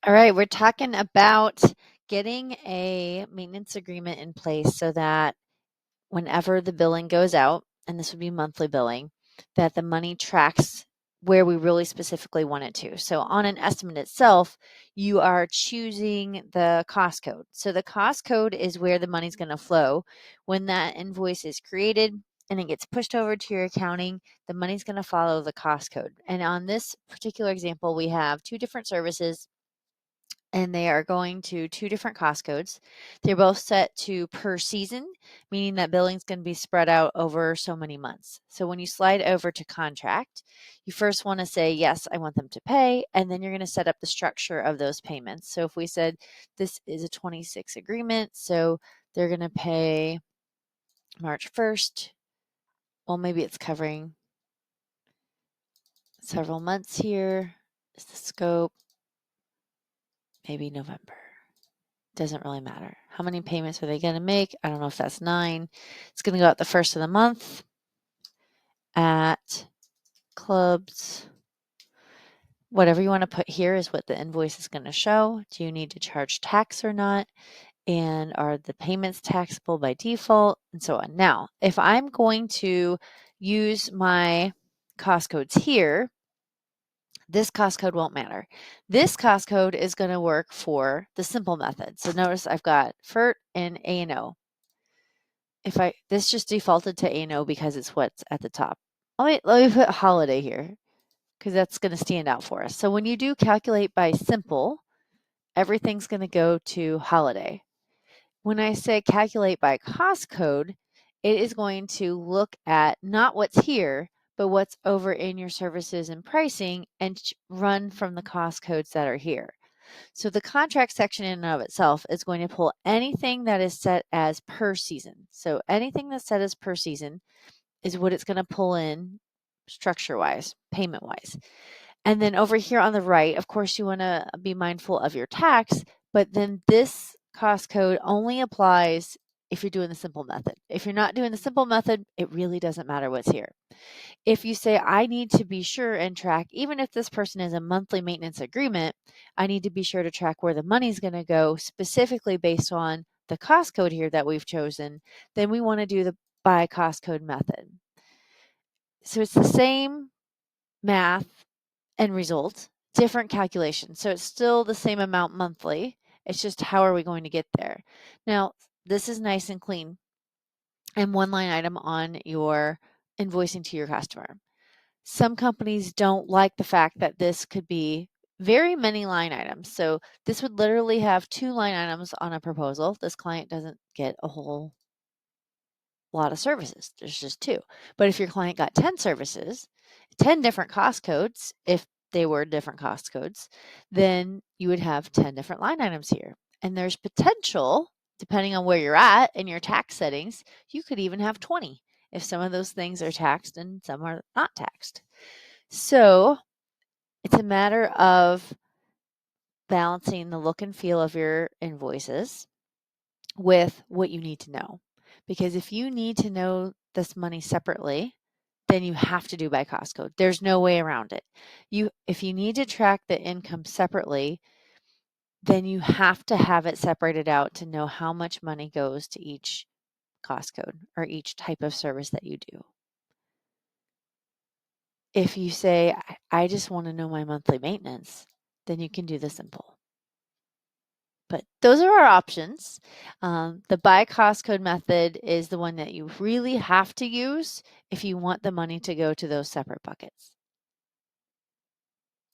All right, we're talking about getting a maintenance agreement in place so that whenever the billing goes out, and this would be monthly billing, that the money tracks where we really specifically want it to. So on an estimate itself, you are choosing the cost code. So the cost code is where the money's going to flow. When that invoice is created and it gets pushed over to your accounting, the money's going to follow the cost code. And on this particular example, we have two different services and they are going to two different cost codes. They're both set to per season, meaning that billing is going to be spread out over so many months. So when you slide over to contract, you first want to say, yes, I want them to pay, and then you're going to set up the structure of those payments. So if we said this is a 26 agreement, so they're going to pay March 1st. Well, maybe it's covering several months here. Is the scope. Maybe November. Doesn't really matter. How many payments are they going to make? I don't know if that's 9. It's going to go out the first of the month at clubs. Whatever you want to put here is what the invoice is going to show. Do you need to charge tax or not? And are the payments taxable by default? And so on. Now, if I'm going to use my cost codes here, this cost code won't matter. This cost code is going to work for the simple method. So notice I've got FERT and A&O. This just defaulted to A&O because it's what's at the top. Let me put holiday here because that's going to stand out for us. So when you do calculate by simple, everything's going to go to holiday. When I say calculate by cost code, it is going to look at not what's here, but what's over in your services and pricing and run from the cost codes that are here. So the contract section in and of itself is going to pull anything that is set as per season. So anything that's set as per season is what it's going to pull in structure-wise, payment-wise. And then over here on the right, of course, you want to be mindful of your tax, but then this cost code only applies if you're doing the simple method. If you're not doing the simple method, it really doesn't matter what's here. If you say, I need to be sure and track, even if this person is a monthly maintenance agreement, I need to be sure to track where the money's going to go specifically based on the cost code here that we've chosen, then we want to do the by cost code method. So it's the same math and result, different calculation. So it's still the same amount monthly. It's just how are we going to get there? Now, this is nice and clean and one line item on your invoicing to your customer. Some companies don't like the fact that this could be very many line items. So this would literally have 2 line items on a proposal. This client doesn't get a whole lot of services. There's just 2. But if your client got 10 services, 10 different cost codes, if they were different cost codes, then you would have 10 different line items here. And there's potential, depending on where you're at in your tax settings, you could even have 20 if some of those things are taxed and some are not taxed. So it's a matter of balancing the look and feel of your invoices with what you need to know. Because if you need to know this money separately, then you have to do by cost code. There's no way around it. If you need to track the income separately, then you have to have it separated out to know how much money goes to each cost code or each type of service that you do. If you say, I just want to know my monthly maintenance, then you can do the simple. But those are our options. The by cost code method is the one that you really have to use if you want the money to go to those separate buckets.